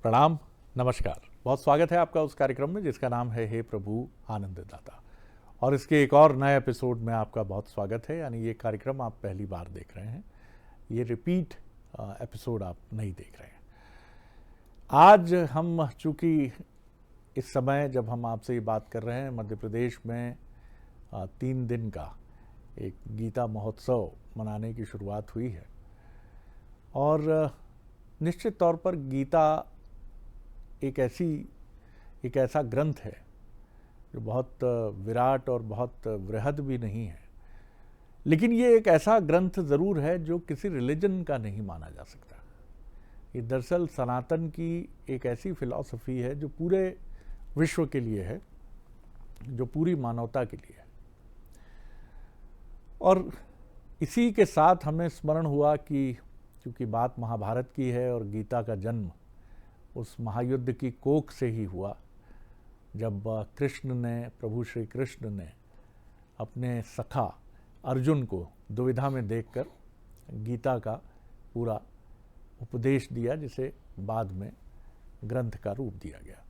प्रणाम, नमस्कार। बहुत स्वागत है आपका उस कार्यक्रम में जिसका नाम है हे प्रभु आनंद दाता। और इसके एक और नए एपिसोड में आपका बहुत स्वागत है। यानी ये कार्यक्रम आप पहली बार देख रहे हैं, ये रिपीट एपिसोड आप नहीं देख रहे हैं। आज हम चूँकि इस समय जब हम आपसे ये बात कर रहे हैं, मध्य प्रदेश में 3 दिन का एक गीता महोत्सव मनाने की शुरुआत हुई है। और निश्चित तौर पर गीता एक ऐसा ग्रंथ है जो बहुत विराट और बहुत वृहद भी नहीं है, लेकिन ये एक ऐसा ग्रंथ ज़रूर है जो किसी रिलीजन का नहीं माना जा सकता। ये दरअसल सनातन की एक ऐसी फिलॉसफी है जो पूरे विश्व के लिए है, जो पूरी मानवता के लिए है। और इसी के साथ हमें स्मरण हुआ कि क्योंकि बात महाभारत की है और गीता का जन्म उस महायुद्ध की कोख से ही हुआ, जब प्रभु श्री कृष्ण ने अपने सखा अर्जुन को दुविधा में देखकर गीता का पूरा उपदेश दिया, जिसे बाद में ग्रंथ का रूप दिया गया।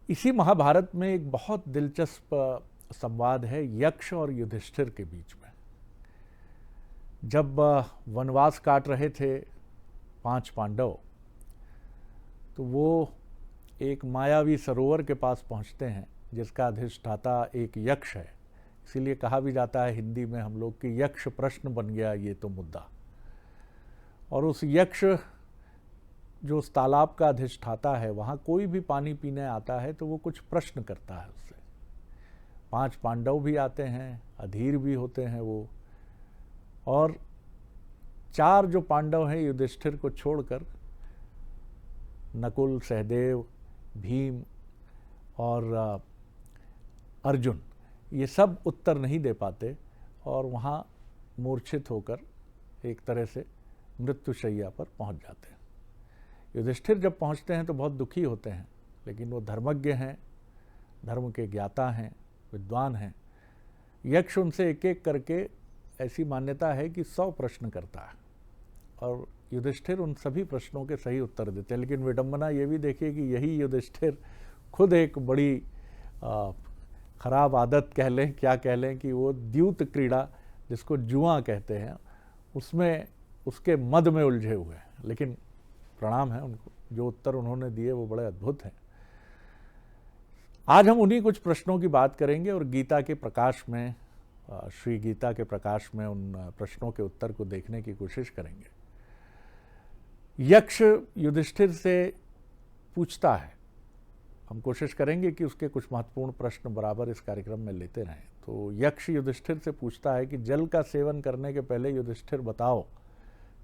इसी महाभारत में एक बहुत दिलचस्प संवाद है यक्ष और युधिष्ठिर के बीच में। जब वनवास काट रहे थे 5 पांडव, तो वो एक मायावी सरोवर के पास पहुंचते हैं जिसका अधिष्ठाता एक यक्ष है। इसीलिए कहा भी जाता है हिंदी में हम लोग कि यक्ष प्रश्न बन गया ये तो मुद्दा। और उस यक्ष जो उस तालाब का अधिष्ठाता है, वहाँ कोई भी पानी पीने आता है तो वो कुछ प्रश्न करता है उससे। 5 पांडव भी आते हैं, अधीर भी होते हैं वो, और 4 जो पांडव हैं युधिष्ठिर को छोड़कर, नकुल, सहदेव, भीम और अर्जुन, ये सब उत्तर नहीं दे पाते और वहाँ मूर्छित होकर एक तरह से मृत्युशैया पर पहुँच जाते हैं। युधिष्ठिर जब पहुँचते हैं तो बहुत दुखी होते हैं, लेकिन वो धर्मज्ञ हैं, धर्म के ज्ञाता हैं, विद्वान हैं। यक्ष उनसे एक एक करके, ऐसी मान्यता है कि 100 प्रश्न करता है और युधिष्ठिर उन सभी प्रश्नों के सही उत्तर देते हैं। लेकिन विडंबना ये भी देखिए कि यही युधिष्ठिर खुद एक बड़ी खराब आदत कह लें, क्या कह लें, कि वो द्यूत क्रीड़ा जिसको जुआ कहते हैं, उसमें उसके मद में उलझे हुए हैं। लेकिन प्रणाम है उनको, जो उत्तर उन्होंने दिए वो बड़े अद्भुत हैं। आज हम उन्हीं कुछ प्रश्नों की बात करेंगे और गीता के प्रकाश में, श्री गीता के प्रकाश में उन प्रश्नों के उत्तर को देखने की कोशिश करेंगे। यक्ष युधिष्ठिर से पूछता है, हम कोशिश करेंगे कि उसके कुछ महत्वपूर्ण प्रश्न बराबर इस कार्यक्रम में लेते रहें। तो यक्ष युधिष्ठिर से पूछता है कि जल का सेवन करने के पहले युधिष्ठिर बताओ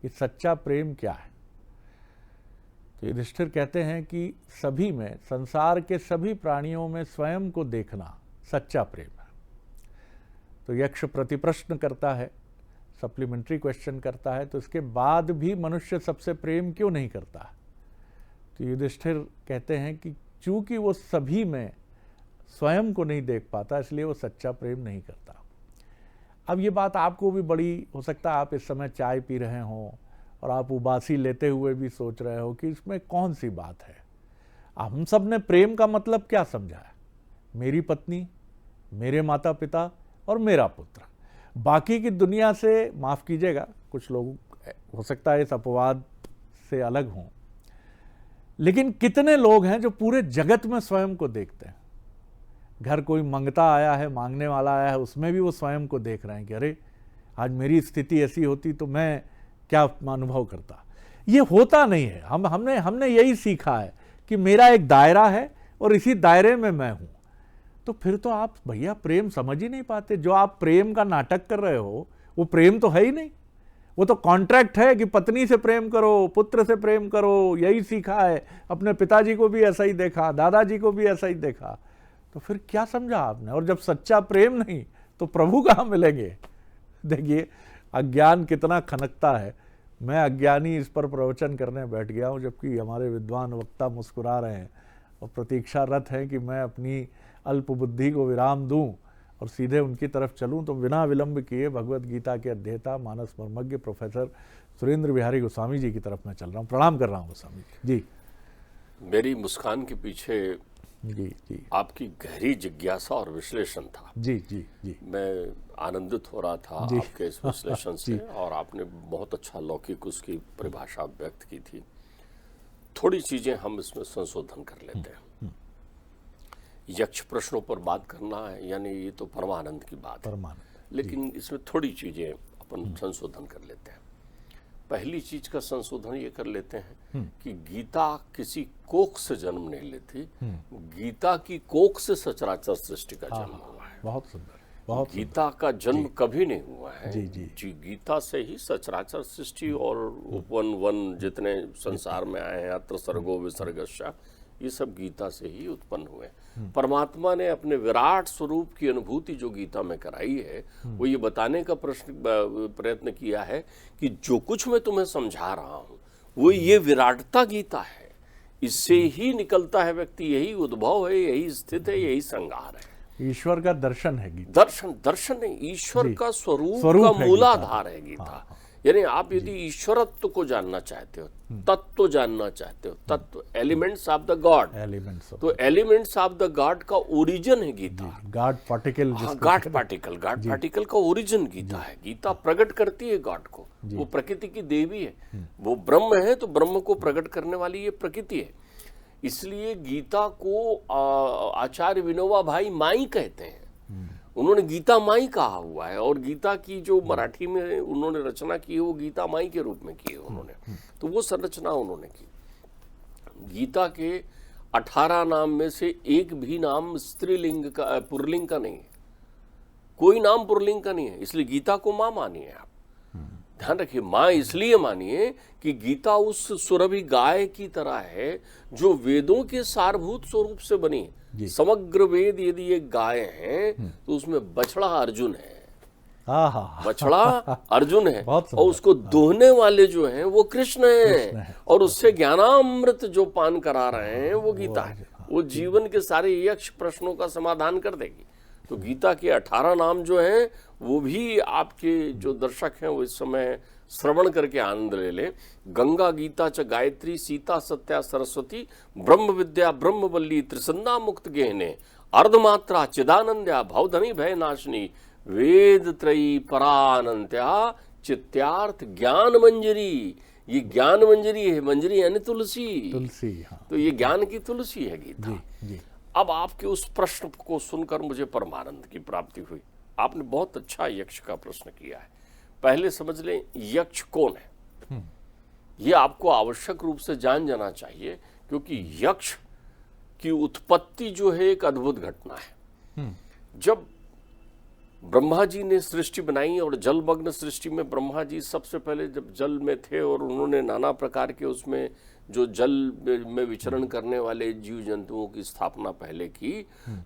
कि सच्चा प्रेम क्या है। तो युधिष्ठिर कहते हैं कि सभी में, संसार के सभी प्राणियों में स्वयं को देखना सच्चा प्रेम है। तो यक्ष प्रतिप्रश्न करता है, सप्लीमेंट्री क्वेश्चन करता है, तो इसके बाद भी मनुष्य सबसे प्रेम क्यों नहीं करता। तो युधिष्ठिर कहते हैं कि चूंकि वो सभी में स्वयं को नहीं देख पाता, इसलिए वो सच्चा प्रेम नहीं करता। अब ये बात आपको भी बड़ी हो सकता है, आप इस समय चाय पी रहे हों और आप उबासी लेते हुए भी सोच रहे हो कि इसमें कौन सी बात है। हम सब ने प्रेम का मतलब क्या समझा है, मेरी पत्नी, मेरे माता पिता और मेरा पुत्र। बाकी की दुनिया से, माफ़ कीजिएगा, कुछ लोग हो सकता है इस अपवाद से अलग हों, लेकिन कितने लोग हैं जो पूरे जगत में स्वयं को देखते हैं। घर कोई मंगता आया है, मांगने वाला आया है, उसमें भी वो स्वयं को देख रहे हैं कि अरे आज मेरी स्थिति ऐसी होती तो मैं क्या अनुभव करता। ये होता नहीं है। हमने यही सीखा है कि मेरा एक दायरा है और इसी दायरे में मैं हूँ। तो फिर तो आप भैया प्रेम समझ ही नहीं पाते। जो आप प्रेम का नाटक कर रहे हो वो प्रेम तो है ही नहीं, वो तो कॉन्ट्रैक्ट है कि पत्नी से प्रेम करो, पुत्र से प्रेम करो, यही सीखा है। अपने पिताजी को भी ऐसा ही देखा, दादाजी को भी ऐसा ही देखा। तो फिर क्या समझा आपने। और जब सच्चा प्रेम नहीं तो प्रभु कहाँ मिलेंगे। देखिए अज्ञान कितना खनकता है। मैं अज्ञानी इस पर प्रवचन करने बैठ गया हूँ, जबकि हमारे विद्वान वक्ता मुस्कुरा रहे हैं और प्रतीक्षारत हैं कि मैं अपनी अल्प बुद्धि को विराम दूं और सीधे उनकी तरफ चलूं। तो बिना विलंब किए भगवत गीता के अध्येता, मानस मर्मज्ञ प्रोफेसर सुरेंद्र बिहारी गोस्वामी जी की तरफ मैं चल रहा हूं। प्रणाम कर रहा हूं गोस्वामी जी। मेरी मुस्कान के पीछे जी जी आपकी गहरी जिज्ञासा और विश्लेषण था। जी जी जी मैं आनंदित हो रहा था जी। आपके इस विश्लेषण से, जी। और आपने बहुत अच्छा लौकिक उसकी परिभाषा व्यक्त की थी। थोड़ी चीजें हम इसमें संशोधन कर लेते हैं। यक्ष प्रश्नों पर बात करना है, यानी ये तो परमानंद की बात है, परमानंद। लेकिन इसमें थोड़ी चीजें अपन संशोधन कर लेते हैं। पहली चीज का संशोधन ये कर लेते हैं कि गीता किसी कोख से जन्म नहीं लेती, गीता की कोख से सचराचर सृष्टि का जन्म हुआ है। बहुत सुंदर, बहुत सुंदर। गीता का जन्म कभी नहीं हुआ है। जी, जी। जी, गीता से ही सचराचर सृष्टि और उपवन वन जितने संसार में आए हैं, अत्र सर्गो विसर्गश्च, ये सब गीता से ही उत्पन्न हुए। परमात्मा ने अपने विराट स्वरूप की अनुभूति जो गीता में कराई है, वो ये बताने का प्रयत्न किया है कि जो कुछ मैं तुम्हें समझा रहा हूं वो ये विराटता गीता है, इससे ही निकलता है व्यक्ति, यही उद्भव है, यही स्थित है, यही संहार है। ईश्वर का दर्शन है गीता। दर्शन नहीं, ईश्वर का स्वरूप स्वरूप का है मूलाधार है गीता। हाँ। यानी आप यदि ईश्वरत्व को जानना चाहते हो, तत्व जानना चाहते हो, तत्व, elements of the God, elements तो एलिमेंट्स ऑफ द गॉड का ओरिजिन है Gita. God particle, God particle का ओरिजिन गीता है। गीता प्रकट करती है गॉड को, वो प्रकृति की देवी है। वो ब्रह्म है तो ब्रह्म को प्रकट करने वाली ये प्रकृति है। इसलिए गीता को आचार्य विनोबा भाई माई कहते हैं। उन्होंने गीता माई कहा हुआ है, और गीता की जो मराठी में उन्होंने रचना की है वो गीता माई के रूप में की है उन्होंने। तो वो संरचना उन्होंने की। गीता के 18 नाम में से एक भी नाम स्त्रीलिंग का, पुरलिंग का नहीं है। कोई नाम पुरलिंग का नहीं है। इसलिए गीता को मां मानिए आप। ध्यान रखिए, मां इसलिए मानिए कि गीता उस सुरभि गाय की तरह है जो वेदों के सारभूत स्वरूप से बनी है। समग्र वेद यदि एक गाय है तो उसमें बछड़ा अर्जुन है। बछड़ा अर्जुन है, और उसको दोहने वाले जो हैं वो कृष्ण हैं, और उससे ज्ञानामृत जो पान करा रहे हैं वो गीता है। वो जीवन के सारे यक्ष प्रश्नों का समाधान कर देगी। तो गीता के 18 नाम जो हैं वो भी आपके जो दर्शक हैं वो इस समय श्रवण करके आनंद ले ले। गंगा गीता च गायत्री, सीता सत्या सरस्वती, ब्रह्म विद्या ब्रह्मवल्ली, त्रिसंधा मुक्त गेहने, अर्धमात्रा चिदानंद्या, भवधनी भय नाशनी, वेद त्रयी परानंत्या, चित्यार्थ ज्ञान मंजरी। ये ज्ञान मंजरी है, मंजरी यानी तुलसी। हाँ। तो ये ज्ञान की तुलसी है गीता। जी, जी। अब आपके उस प्रश्न को सुनकर मुझे परमानंद की प्राप्ति हुई। आपने बहुत अच्छा यक्ष का प्रश्न किया है। पहले समझ लें यक्ष कौन है, ये आपको आवश्यक रूप से जान जाना चाहिए, क्योंकि यक्ष की उत्पत्ति जो है एक अद्भुत घटना है। जब ब्रह्मा जी ने सृष्टि बनाई, और जलमग्न सृष्टि में ब्रह्मा जी सबसे पहले जब जल में थे और उन्होंने नाना प्रकार के उसमें जो जल में विचरण करने वाले जीव जंतुओं की स्थापना पहले की,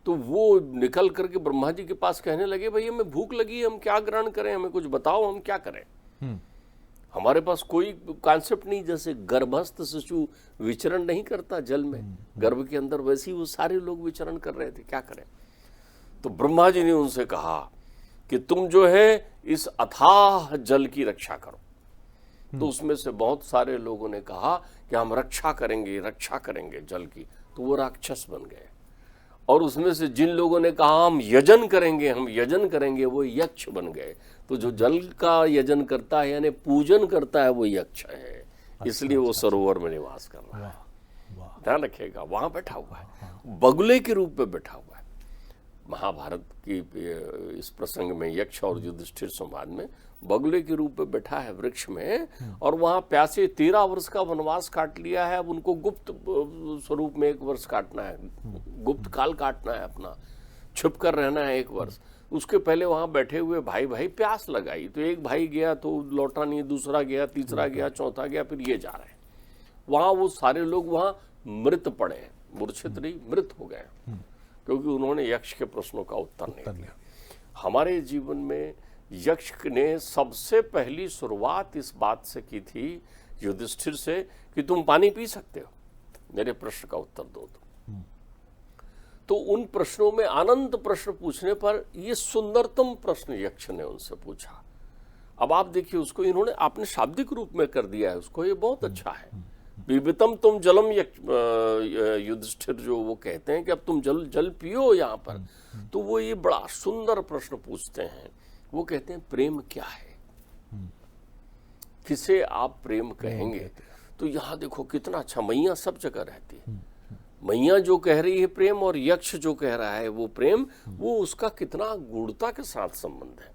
तो वो निकल करके ब्रह्मा जी के पास कहने लगे, भाई हमें भूख लगी है, हम क्या ग्रहण करें, हमें कुछ बताओ, हम क्या करें। हमारे पास कोई कॉन्सेप्ट नहीं। जैसे गर्भस्थ शिशु विचरण नहीं करता जल में, गर्भ के अंदर, वैसे ही वो सारे लोग विचरण कर रहे थे, क्या करें। तो ब्रह्मा जी ने उनसे कहा कि तुम जो है इस अथाह जल की रक्षा करो। तो उसमें से बहुत सारे लोगों ने कहा कि हम रक्षा करेंगे जल की, तो वो राक्षस बन गए। और उसमें से जिन लोगों ने कहा हम यजन करेंगे, वो यक्ष बन गए। तो जो जल का यजन करता है यानी पूजन करता है वो यक्ष है। इसलिए वो सरोवर में निवास कर रहा है। ध्यान रखिएगा, वहां बैठा हुआ है, बगुले के रूप में बैठा हुआ है। महाभारत की इस प्रसंग में यक्ष और युधिष्ठिर संवाद में बगुले के रूप में बैठा है वृक्ष में, और वहां प्यासे 13 वर्ष का वनवास काट लिया है। अब उनको गुप्त स्वरूप में 1 वर्ष काटना है, गुप्त काल काटना है, अपना छुप कर रहना है 1 वर्ष। उसके पहले वहां बैठे हुए भाई प्यास लगाई, तो एक भाई गया तो लौटा नहीं, दूसरा गया, तीसरा गया, चौथा गया, फिर ये जा रहे हैं। वहां वो सारे लोग वहां मृत पड़े, मूर्छित नहीं, मृत हो गए, क्योंकि उन्होंने यक्ष के प्रश्नों का उत्तर नहीं दिया। हमारे जीवन में यक्ष ने सबसे पहली शुरुआत इस बात से की थी युधिष्ठिर से कि तुम पानी पी सकते हो, मेरे प्रश्न का उत्तर दो। तो उन प्रश्नों में अनंत प्रश्न पूछने पर ये सुंदरतम प्रश्न यक्ष ने उनसे पूछा। अब आप देखिए उसको इन्होंने आपने शाब्दिक रूप में कर दिया है उसको, ये बहुत अच्छा है। पिबतम तुम जलम युधिष्ठिर जो वो कहते हैं कि अब तुम जल पियो यहाँ पर। तो वो ये बड़ा सुंदर प्रश्न पूछते हैं। वो कहते हैं प्रेम क्या है, किसे आप प्रेम कहेंगे। तो यहाँ देखो कितना अच्छा, मैया सब जगह रहती है। मैया जो कह रही है प्रेम और यक्ष जो कह रहा है वो प्रेम, वो उसका कितना गूढ़ता के साथ संबंध है।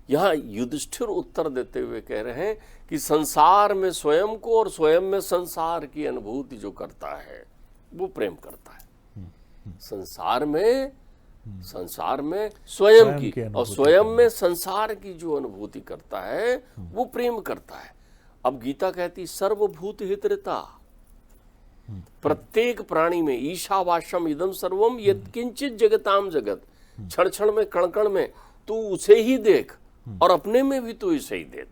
यहाँ युधिष्ठिर उत्तर देते हुए कह रहे हैं कि संसार में स्वयं को और स्वयं में संसार की अनुभूति जो करता है वो प्रेम करता है। संसार में स्वयं की और स्वयं में संसार की जो अनुभूति करता है वो प्रेम करता है। अब गीता कहती सर्वभूत हितृता, प्रत्येक प्राणी में ईशावास्यम इदम सर्वम यत्किंचित जगताम जगत, क्षण क्षण में कण कण में तू उसे ही देख और अपने में भी तू इसे ही देख,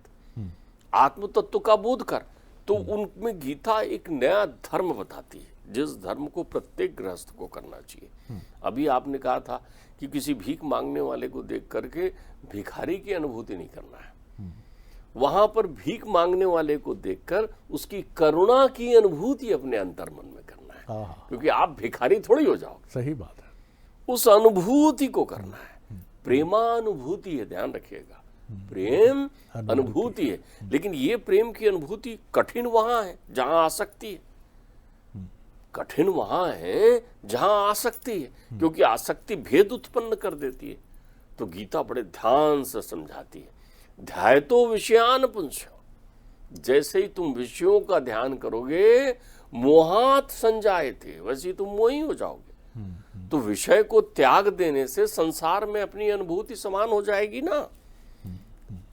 आत्म तत्व का बोध कर। तो उनमें गीता एक नया धर्म बताती है, जिस धर्म को प्रत्येक गृहस्थ को करना चाहिए। अभी आपने कहा था कि किसी भीख मांगने वाले को देख करके भिखारी की अनुभूति नहीं करना है, वहां पर भीख मांगने वाले को देखकर उसकी करुणा की अनुभूति अपने अंतर्मन में करना है, क्योंकि आप भिखारी थोड़ी हो जाओगे। सही बात है। उस अनुभूति को करना है, प्रेमानुभूति है, ध्यान रखिएगा, प्रेम अनुभूति है। लेकिन ये प्रेम की अनुभूति कठिन वहां है जहां आसक्ति है, कठिन वहां है जहां आसक्ति है, क्योंकि आसक्ति भेद उत्पन्न कर देती है। तो गीता बड़े ध्यान से समझाती है, ध्यायतो विषयान पुंस्यो, जैसे ही तुम विषयों का ध्यान करोगे मोहात संजायते, वैसे ही तुम मोही हो जाओगे। तो विषय को त्याग देने से संसार में अपनी अनुभूति समान हो जाएगी ना,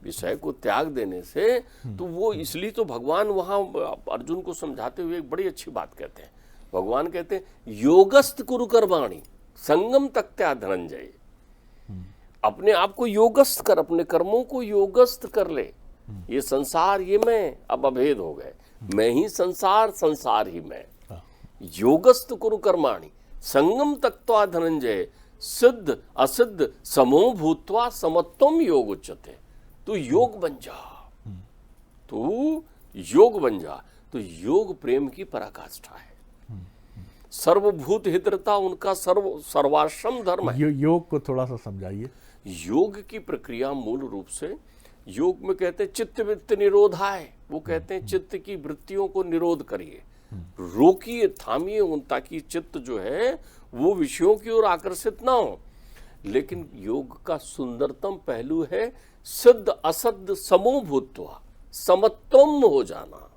विषय को त्याग देने से। तो वो इसलिए तो भगवान वहां अर्जुन को समझाते हुए एक बड़ी अच्छी बात कहते हैं। भगवान कहते हैं योगस्त कुरु कर्माणि संगम तक्त्या धनंजय, अपने आप को योगस्त कर, अपने कर्मों को योगस्त कर ले। ये संसार ये मैं अब अभेद हो गए, मैं ही संसार, संसार ही मैं। योगस्त कुरु कर्माणि संगम तक्त्वा धनंजय सिद्ध असिद्ध समो भूत्वा समत्वम योग उच्यते। तू योग बन जा, तू योग बन जा। तो योग प्रेम की पराकाष्ठा है। सर्वभूत हितृता उनका सर्वाश्रम धर्म है। योग को थोड़ा सा समझाइए। योग की प्रक्रिया मूल रूप से, योग में कहते हैं चित्त वृत्ति निरोधाय, वो कहते हैं चित्त की वृत्तियों को निरोध करिए, रोकिए, थामिए उन, ताकि चित्त जो है वो विषयों की ओर आकर्षित ना हो। लेकिन योग का सुंदरतम पहलू है सिद्ध असद्ध समो भूत्वा, समत्वम हो जाना।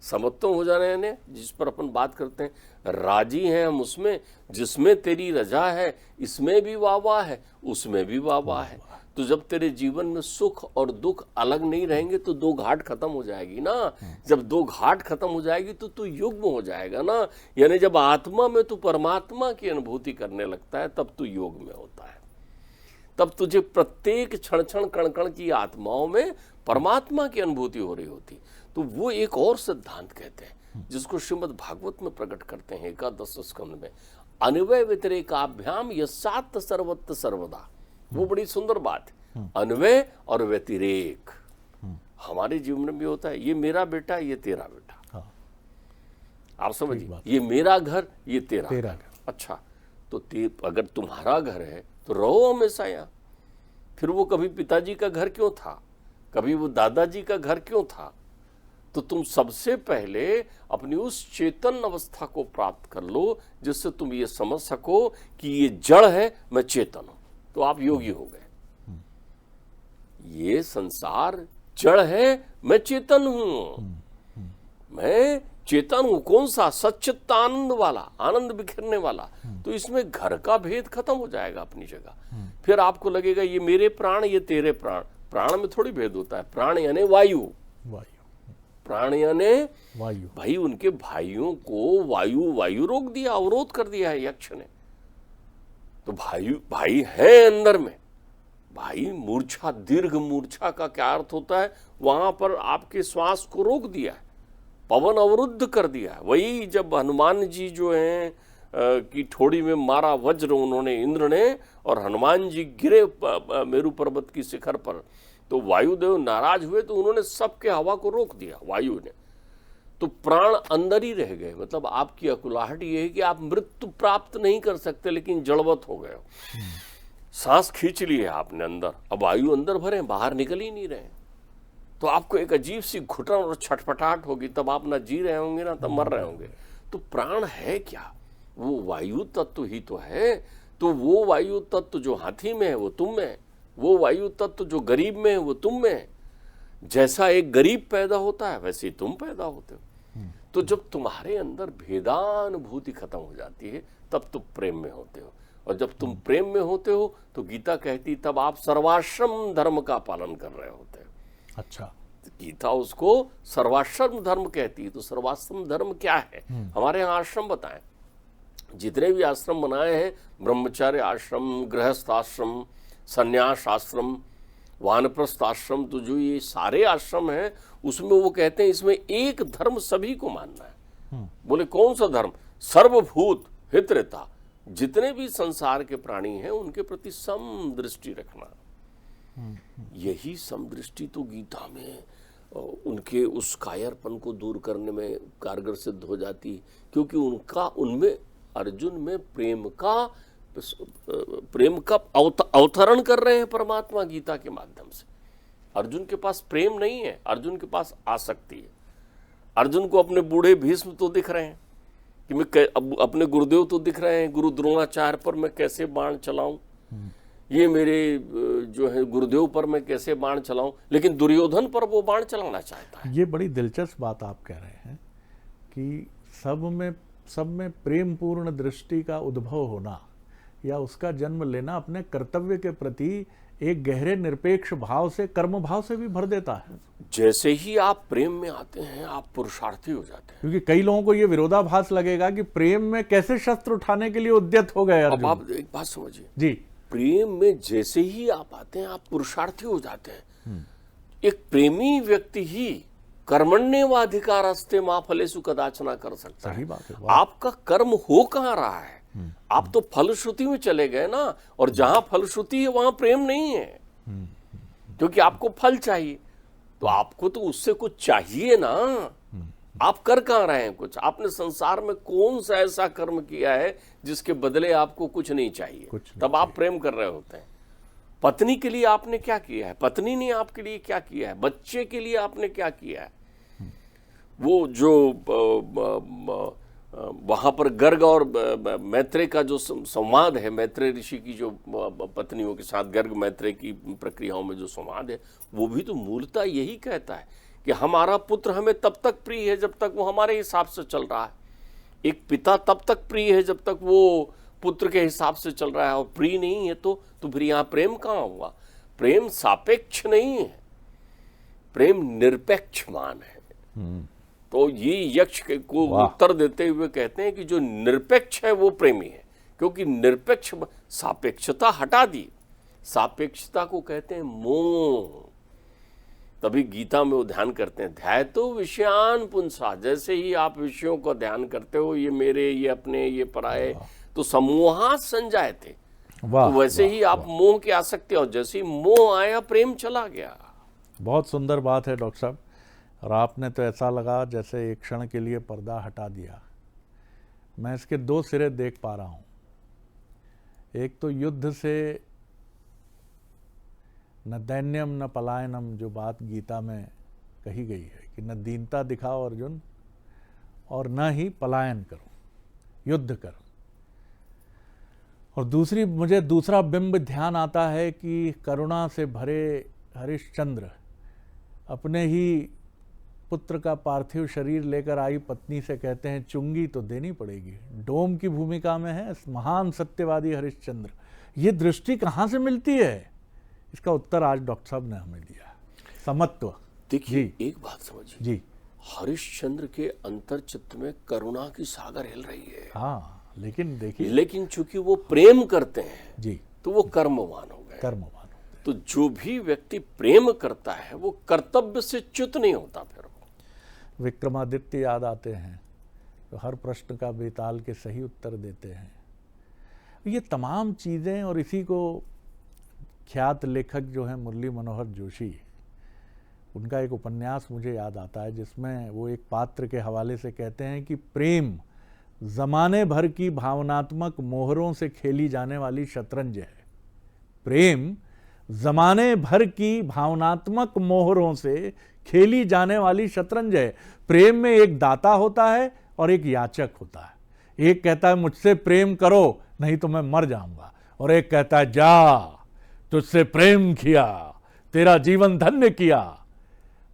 समत्वम हो जाना यानी जिस पर अपन बात करते हैं, राजी हैं हम उसमें, जिसमें तेरी रजा है इसमें भी वाह है, उसमें भी वाह है। तो जब तेरे जीवन में सुख और दुख अलग नहीं रहेंगे तो दो घाट खत्म हो जाएगी ना। जब दो घाट खत्म हो जाएगी तो तू युग्म हो जाएगा ना। यानी जब आत्मा में तू परमात्मा की अनुभूति करने लगता है तब तू योग में होता है। तब तुझे प्रत्येक क्षण क्षण कण कण की आत्माओं में परमात्मा की अनुभूति हो रही होती। तो वो एक और सिद्धांत कहते हैं जिसको श्रीमद् भागवत में प्रकट करते हैं 11 स्कंद में, अन्वय व्यतिरेकाभ्याम यस्यात् सर्वत्र सर्वदा। वो बड़ी सुंदर बात है, अन्वय और व्यतिरेक हमारे जीवन में भी होता है। ये मेरा बेटा, ये तेरा बेटा, आप समझिए, ये मेरा घर, ये तेरा घर। अच्छा, तो अगर तुम्हारा घर है तो रहो हमेशा यहाँ। फिर वो कभी पिताजी का घर क्यों था, कभी वो दादाजी का घर क्यों था? तो तुम सबसे पहले अपनी उस चेतन अवस्था को प्राप्त कर लो जिससे तुम ये समझ सको कि ये जड़ है, मैं चेतन हूं। तो आप योगी हो गए। ये संसार जड़ है, मैं चेतन हूं, मैं चेतन हूं। कौन सा? सच्चित आनंद वाला, आनंद बिखरने वाला। तो इसमें घर का भेद खत्म हो जाएगा अपनी जगह। फिर आपको लगेगा ये मेरे प्राण, ये तेरे प्राण। प्राण में थोड़ी भेद होता है। प्राण यानी वायु, प्राण यानी वायु। भाई उनके भाइयों को वायु रोक दिया, अवरोध कर दिया है यक्ष ने। तो भाई है अंदर में। भाई मूर्छा, दीर्घ मूर्छा का क्या अर्थ होता है? वहां पर आपके श्वास को रोक दिया है, पवन अवरुद्ध कर दिया है। वही जब हनुमान जी जो हैं की ठोड़ी में मारा वज्र उन्होंने इंद्र ने, और हनुमान जी गिरे मेरू पर्वत की शिखर पर, तो वायुदेव नाराज हुए तो उन्होंने सबके हवा को रोक दिया वायु ने। तो प्राण अंदर ही रह गए। मतलब आपकी अकुलाहट ये है कि आप मृत्यु प्राप्त नहीं कर सकते, लेकिन जड़वत हो गए हो। सांस खींच ली है आपने अंदर, अब वायु अंदर भरे, बाहर निकल ही नहीं रहे, तो आपको एक अजीब सी घुटन और छटपटाहट होगी। तब आप ना जी रहे होंगे ना तब मर रहे होंगे। तो प्राण है क्या? वो वायु तत्व ही तो है। तो वो वायु तत्व जो हाथी में है वो तुम में है, वो वायु तत्व जो गरीब में है वो तुम में है। जैसा एक गरीब पैदा होता है वैसे ही तुम पैदा होते हो। तो जब तुम्हारे अंदर भेदानुभूति खत्म हो जाती है तब तुम प्रेम में होते हो, और जब तुम प्रेम में होते हो तो गीता कहती तब आप सर्वाश्रम धर्म का पालन कर रहे होते हो। अच्छा, गीता उसको सर्वाश्रम धर्म कहती है। तो सर्वाश्रम धर्म क्या है? हमारे यहाँ आश्रम बताएं, जितने भी आश्रम बनाए हैं, ब्रह्मचर्य आश्रम, गृहस्थ आश्रम, संन्यास आश्रम, वानप्रस्थ आश्रम, तो जो ये सारे आश्रम हैं उसमें वो कहते हैं इसमें एक धर्म सभी को मानना है। बोले कौन सा धर्म? सर्वभूत हितृता, जितने भी संसार के प्राणी हैं उनके प्रति समदृष्टि रखना। यही समदृष्टि तो गीता में उनके उस कायरपन को दूर करने में कारगर सिद्ध हो जाती है, क्योंकि उनमें अर्जुन में प्रेम का अवतरण कर रहे हैं परमात्मा गीता के माध्यम से। अर्जुन के पास प्रेम नहीं है, अर्जुन के पास आसक्ति है। अर्जुन को अपने बूढ़े भीष्म तो दिख रहे हैं कि मैं अपने गुरुदेव तो दिख रहे हैं, गुरु द्रोणाचार्य पर मैं कैसे बाण चलाऊं, ये मेरे जो है गुरुदेव पर मैं कैसे बाण चलाऊं, लेकिन दुर्योधन पर वो बाण चलाना चाहता है। ये बड़ी दिलचस्प बात आप कह रहे हैं कि सब में प्रेम पूर्ण दृष्टि का उद्भव होना या उसका जन्म लेना अपने कर्तव्य के प्रति एक गहरे निरपेक्ष भाव से, कर्म भाव से भी भर देता है। जैसे ही आप प्रेम में आते हैं आप पुरुषार्थी हो जाते हैं। क्योंकि कई लोगों को ये विरोधाभास लगेगा कि प्रेम में कैसे शस्त्र उठाने के लिए उद्यत हो गए अर्जुन। अब आप एक बात समझिए जी, प्रेम में जैसे ही आप आते हैं आप पुरुषार्थी हो जाते हैं। एक प्रेमी व्यक्ति ही कर्मण्येवाधिकारस्ते मा फलेषु कदाचन कर सकता है। सही बात है। आपका कर्म हो कहाँ रहा है? आप तो फलश्रुति में चले गए ना, और जहां फलश्रुति है वहां प्रेम नहीं है, क्योंकि आपको फल चाहिए। तो आपको तो उससे कुछ चाहिए ना। आप कर कहाँ रहे हैं कुछ? आपने संसार में कौन सा ऐसा कर्म किया है जिसके बदले आपको कुछ नहीं चाहिए? तब आप प्रेम कर रहे होते हैं। पत्नी के लिए आपने क्या किया है? पत्नी ने आपके लिए क्या किया है? बच्चे के लिए आपने क्या किया है? वो जो वहां पर गर्ग और मैत्रेय का जो संवाद है, मैत्रेय ऋषि की जो पत्नियों के साथ गर्ग मैत्रेय की प्रक्रियाओं में जो संवाद है, वो भी तो मूलतः यही कहता है कि हमारा पुत्र हमें तब तक प्रिय है जब तक वो हमारे हिसाब से चल रहा है। एक पिता तब तक प्रिय है जब तक वो पुत्र के हिसाब से चल रहा है, और प्रिय नहीं है तो फिर यहाँ प्रेम कहाँ हुआ? प्रेम सापेक्ष नहीं है, प्रेम निरपेक्ष मान है। तो ये यक्ष को उत्तर देते हुए कहते हैं कि जो निरपेक्ष है वो प्रेमी है, क्योंकि निरपेक्ष सापेक्षता हटा दी। सापेक्षता को कहते हैं मोह। तभी गीता में वो ध्यान करते हैं, ध्यातो विषयान पुंसा। जैसे ही आप विषयों का ध्यान करते हो, ये मेरे, ये अपने, ये पराये, तो समूहा संजायते, तो वैसे ही आप मोह की आसक्ति, और जैसे ही मोह आया प्रेम चला गया। बहुत सुंदर बात है डॉक्टर साहब, और आपने तो ऐसा लगा जैसे एक क्षण के लिए पर्दा हटा दिया। मैं इसके दो सिरे देख पा रहा हूँ। एक तो युद्ध से न दैन्यम न पलायनम, जो बात गीता में कही गई है कि न दीनता दिखाओ अर्जुन और न ही पलायन करो, युद्ध करो। और मुझे दूसरा बिंब ध्यान आता है कि करुणा से भरे हरिश्चंद्र अपने ही पुत्र का पार्थिव शरीर लेकर आई पत्नी से कहते हैं चुंगी तो देनी पड़ेगी। डोम की भूमिका में है महान सत्यवादी हरिश्चंद्र। ये दृष्टि कहाँ से मिलती है? इसका उत्तर आज डॉक्टर साहब ने हमें दिया। समत्व। देखिए एक बात समझिए जी, हरिश्चंद्र के अंतर्चित्त में करुणा की सागर हिल रही है। हाँ, लेकिन चूंकि वो प्रेम करते हैं जी, तो वो कर्मवान हो गए। कर्मवान। तो जो भी व्यक्ति प्रेम करता है वो कर्तव्य से च्युत नहीं होता। फिर विक्रमादित्य याद आते हैं तो हर प्रश्न का बेताल के सही उत्तर देते हैं। ये तमाम चीज़ें, और इसी को ख्यात लेखक जो हैं मुरली मनोहर जोशी, उनका एक उपन्यास मुझे याद आता है जिसमें वो एक पात्र के हवाले से कहते हैं कि प्रेम जमाने भर की भावनात्मक मोहरों से खेली जाने वाली शतरंज है। प्रेम जमाने भर की भावनात्मक मोहरों से खेली जाने वाली शतरंज है। प्रेम में एक दाता होता है और एक याचक होता है। एक कहता है मुझसे प्रेम करो नहीं तो मैं मर जाऊंगा, और एक कहता है जा तुझसे प्रेम किया तेरा जीवन धन्य किया।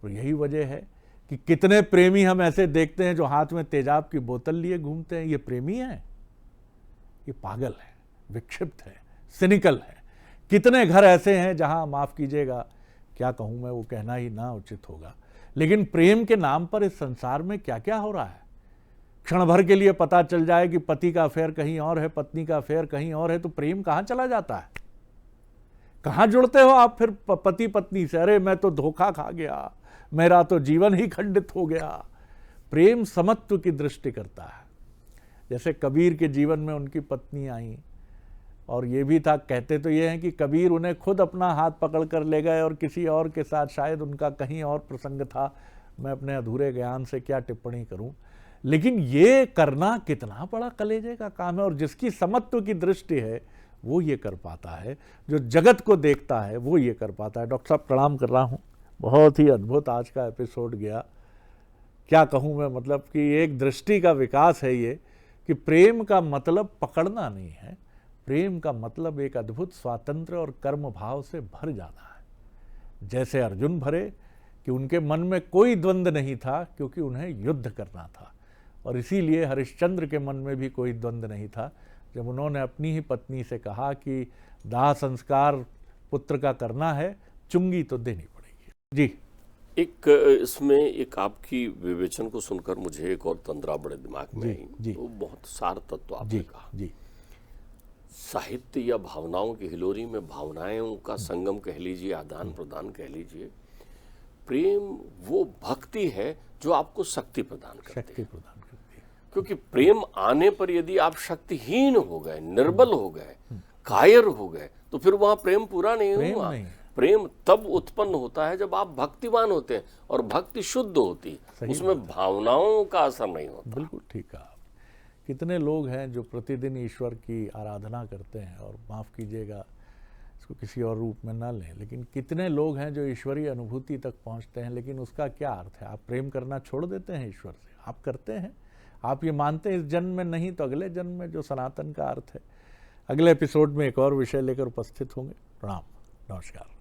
और यही वजह है कि कितने प्रेमी हम ऐसे देखते हैं जो हाथ में तेजाब की बोतल लिए घूमते हैं। ये प्रेमी है? ये पागल है, विक्षिप्त है, सिनिकल है। कितने घर ऐसे हैं जहां, माफ कीजिएगा क्या कहूं मैं, वो कहना ही ना उचित होगा, लेकिन प्रेम के नाम पर इस संसार में क्या क्या हो रहा है। क्षण भर के लिए पता चल जाए कि पति का अफेयर कहीं और है, पत्नी का अफेयर कहीं और है, तो प्रेम कहां चला जाता है? कहां जुड़ते हो आप फिर पति पत्नी से? अरे मैं तो धोखा खा गया, मेरा तो जीवन ही खंडित हो गया। प्रेम समत्व की दृष्टि करता है। जैसे कबीर के जीवन में उनकी पत्नी आई, और ये भी था, कहते तो ये हैं कि कबीर उन्हें खुद अपना हाथ पकड़ कर ले गए और किसी और के साथ, शायद उनका कहीं और प्रसंग था, मैं अपने अधूरे ज्ञान से क्या टिप्पणी करूं, लेकिन ये करना कितना बड़ा कलेजे का काम है। और जिसकी समत्व की दृष्टि है वो ये कर पाता है, जो जगत को देखता है वो ये कर पाता है। डॉक्टर साहब प्रणाम कर रहा हूँ, बहुत ही अद्भुत आज का एपिसोड गया। क्या कहूँ मैं, मतलब कि एक दृष्टि का विकास है ये कि प्रेम का मतलब पकड़ना नहीं है, प्रेम का मतलब एक अद्भुत स्वातंत्र और कर्म भाव से भर जाना है। जैसे अर्जुन भरे कि उनके मन में कोई द्वंद्व नहीं था क्योंकि उन्हें युद्ध करना था, और इसीलिए हरिश्चंद्र के मन में भी कोई द्वंद्व नहीं था जब उन्होंने अपनी ही पत्नी से कहा कि दाह संस्कार पुत्र का करना है, चुंगी तो देनी पड़ेगी। जी, एक इसमें एक आपकी विवेचन को सुनकर मुझे एक और तंद्रा बड़े दिमाग में आई, वो बहुत सार तत्व आपने कहा। जी, साहित्य या भावनाओं की हिलोरी में भावनाओं का संगम कह लीजिए, आदान प्रदान कह लीजिए। प्रेम वो भक्ति है जो आपको शक्ति प्रदान करती है, क्योंकि प्रेम आने पर यदि आप शक्तिहीन हो गए, निर्बल हो गए, कायर हो गए, तो फिर वहां प्रेम पूरा नहीं हुआ। प्रेम तब उत्पन्न होता है जब आप भक्तिवान होते हैं, और भक्ति शुद्ध होती है, उसमें भावनाओं का असर नहीं होता। बिल्कुल ठीक है। कितने लोग हैं जो प्रतिदिन ईश्वर की आराधना करते हैं, और माफ़ कीजिएगा इसको किसी और रूप में ना लें, लेकिन कितने लोग हैं जो ईश्वरीय अनुभूति तक पहुंचते हैं, लेकिन उसका क्या अर्थ है? आप प्रेम करना छोड़ देते हैं ईश्वर से? आप करते हैं? आप ये मानते हैं इस जन्म में नहीं तो अगले जन्म में, जो सनातन का अर्थ है। अगले एपिसोड में एक और विषय लेकर उपस्थित होंगे। प्रणाम, नमस्कार।